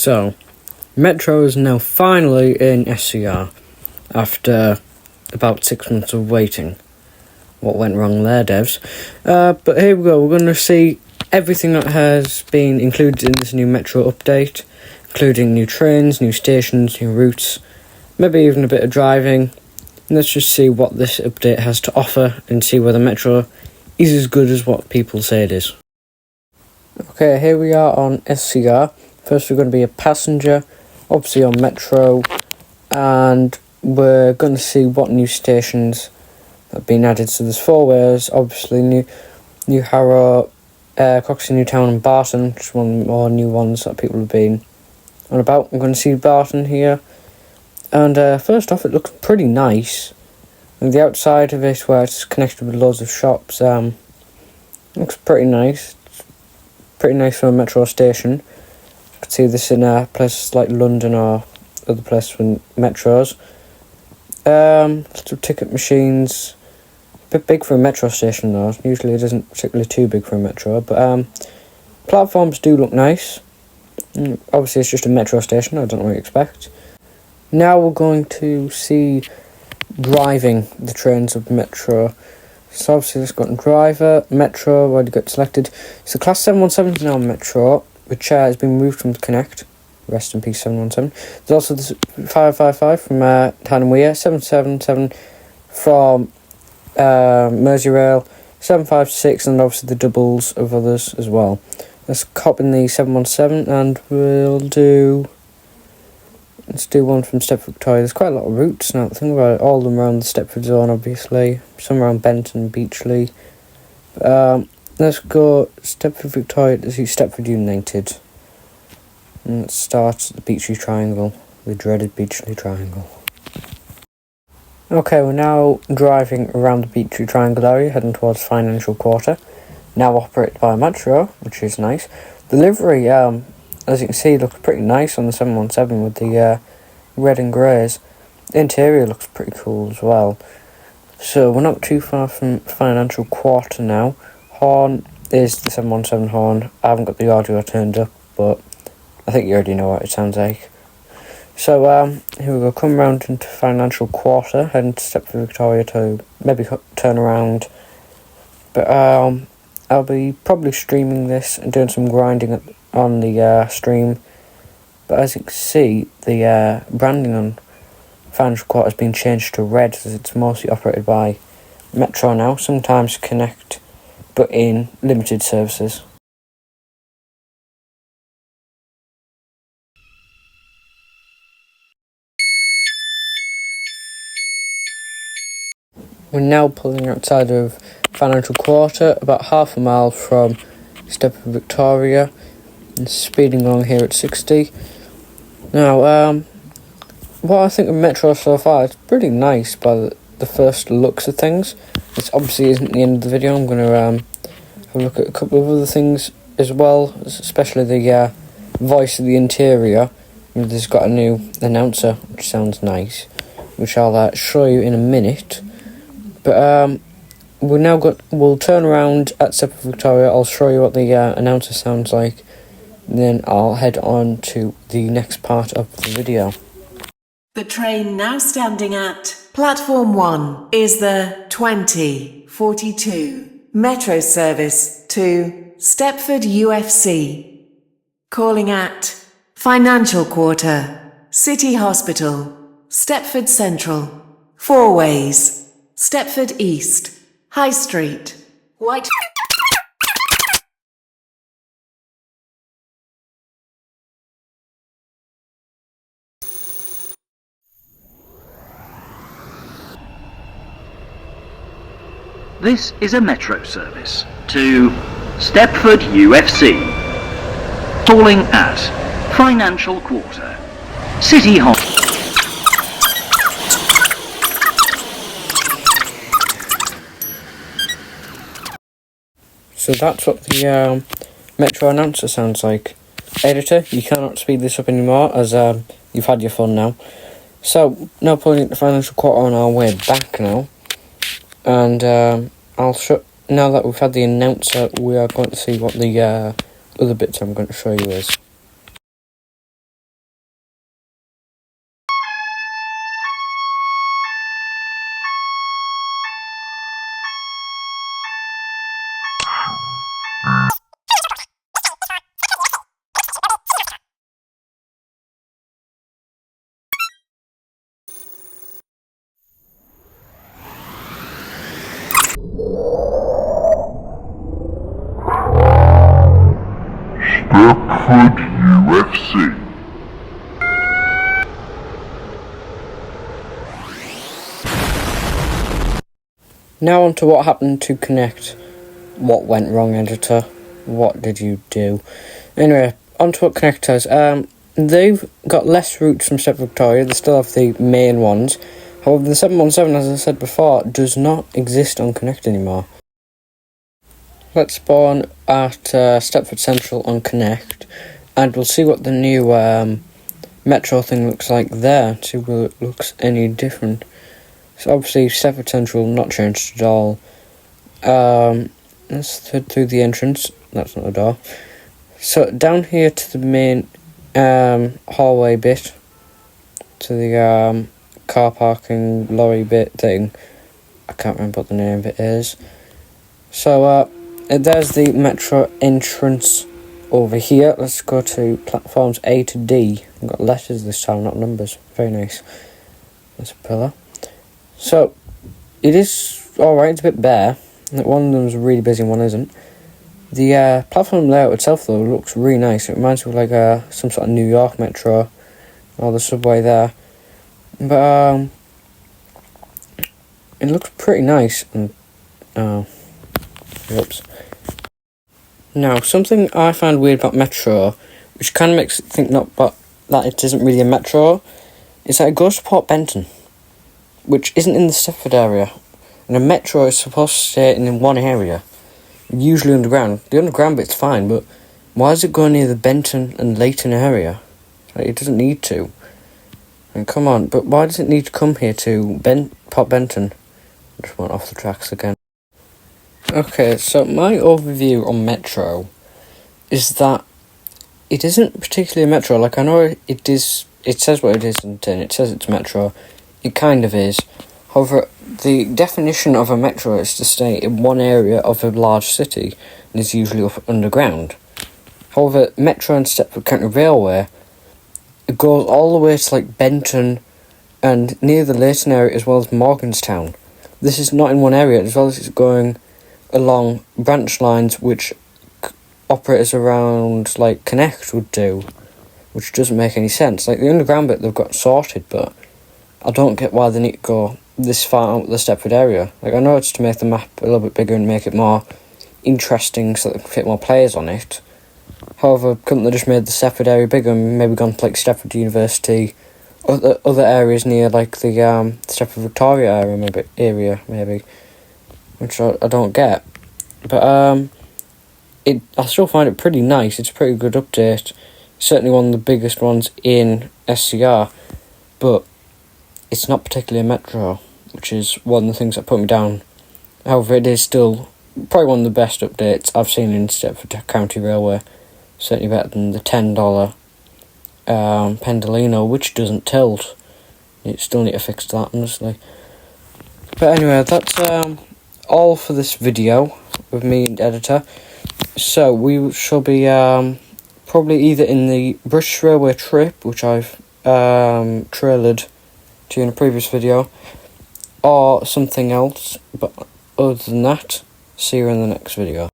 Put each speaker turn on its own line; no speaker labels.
So, Metro is now finally in SCR after about 6 months of waiting. What went wrong there, devs? But here we go, we're going to see everything that has been included in this new Metro update, including new trains, new stations, new routes, maybe even a bit of driving. Let's just see what this update has to offer and see whether Metro is as good as what people say it is. Okay, here we are on SCR. First we're going to be a passenger, obviously on Metro, and we're going to see what new stations have been added. So there's 4 ways, obviously New Harrow, Croxley, Newtown and Barton, which is one of the more new ones that people have been on about. I'm going to see Barton here, and first off it looks pretty nice. And the outside of it, where it's connected with loads of shops, looks pretty nice. It's pretty nice for a Metro station. You can see this in places like London or other places with Metros. Lots of ticket machines. A bit big for a Metro station though. Usually it isn't particularly too big for a Metro, but platforms do look nice. Obviously it's just a Metro station, I don't know what you expect. Now we're going to see driving the trains of Metro. So obviously let's go to driver, Metro, already got selected. So class 717 is now Metro, which has been moved from the Connect. Rest in peace 717. There's also this 555 from Town and Weir, 777 from Merseyrail, 756, and obviously the doubles of others as well. Let's cop in the 717 and let's do one from Stepford Victoria. There's quite a lot of routes now. Think about it, all of them around the Stepford zone obviously, some around Benton, Beachley. Let's go Stepford Victoria to see Stepford United. And let's start at the Beachley Triangle, the dreaded Beachley Triangle. Okay, we're now driving around the Beachley Triangle area, heading towards Financial Quarter. Now operated by Metro, which is nice. The livery, as you can see, looks pretty nice on the 717 with the red and greys. The interior looks pretty cool as well. So we're not too far from Financial Quarter now. Horn is the 717 horn. I haven't got the audio turned up, but I think you already know what it sounds like. So here we go, come round into Financial Quarter, heading to Stepford Victoria to maybe turn around. But I'll be probably streaming this and doing some grinding on the stream. But as you can see, the branding on Financial Quarter has been changed to red, as it's mostly operated by Metro now, sometimes Connect, but in limited services. We're now pulling outside of Financial Quarter, about half a mile from Stepford Victoria, and speeding along here at 60. Now, what I think of Metro so far, it's pretty nice by the first looks of things. This obviously isn't the end of the video. I'm going to have a look at a couple of other things as well, especially the voice of the interior. There's got a new announcer, which sounds nice, which I'll show you in a minute. But we'll turn around at Stepford Victoria. I'll show you what the announcer sounds like. Then I'll head on to the next part of the video.
The train now standing at Platform 1 is the 2042 Metro service to Stepford UFC. Calling at Financial Quarter, City Hospital, Stepford Central, Four Ways, Stepford East, High Street, White...
This is a Metro service to Stepford UFC, stalling at Financial Quarter, City Hall.
So that's what the Metro announcer sounds like. Editor, you cannot speed this up anymore, as you've had your fun now. So, now pulling into Financial Quarter on our way back now. And now that we've had the announcer, we are going to see what the other bits I'm going to show you is.
Stepford UFC.
Now on to what happened to Connect. What went wrong, editor? What did you do? Anyway, on to what Connect has. They've got less routes from Step Victoria. They still have the main ones. However, the 717, as I said before, does not exist on Connect anymore. Let's spawn at Stepford Central on Connect, and we'll see what the new Metro thing looks like there, see whether it looks any different. So obviously Stepford Central not changed at all. Let's head through the entrance. That's not a door. So down here to the main hallway bit, to the car parking lorry bit thing. I can't remember what the name of it is. So there's the Metro entrance over here. Let's go to platforms A to D. I've got letters this time, not numbers. Very nice. There's a pillar. So it is alright, it's a bit bare. One of them's really busy and one isn't. The platform layout itself though looks really nice. It reminds me of like some sort of New York Metro or the subway there. But it looks pretty nice and oops. Now, something I find weird about Metro, which kind of makes it think that it isn't really a Metro, is that it goes to Port Benton, which isn't in the Stepford area. And a Metro is supposed to stay in one area, usually underground. The underground bit's fine, but why does it go near the Benton and Leighton area? Like, it doesn't need to. And come on, but why does it need to come here to Port Benton? I just went off the tracks again. Okay, so my overview on Metro is that it isn't particularly a Metro. Like, I know it is, it says what it is in the tin, it says it's Metro. It kind of is. However, the definition of a Metro is to stay in one area of a large city and is usually up underground. However, Metro and Stepford County Railway, it goes all the way to like Benton and near the Leighton area as well as Morganstown. This is not in one area, as well as it's going along branch lines which operators around like Connect would do, which doesn't make any sense. Like the underground bit they've got sorted, but I don't get why they need to go this far out the Stepford area. Like, I know it's to make the map a little bit bigger and make it more interesting so that they can fit more players on it. However, couldn't they just made the Stepford area bigger and maybe gone to like Stepford University, other areas near like the Stepford Victoria area maybe, which I don't get. But I still find it pretty nice. It's a pretty good update. Certainly one of the biggest ones in SCR, but it's not particularly a Metro, which is one of the things that put me down. However, it is still probably one of the best updates I've seen in Stepford County Railway. Certainly better than the $10 Pendolino, which doesn't tilt. You still need to fix that, honestly. But anyway, that's all for this video with me and editor. So we shall be probably either in the British Railway trip, which I've trailered to you in a previous video, or something else. But other than that, see you in the next video.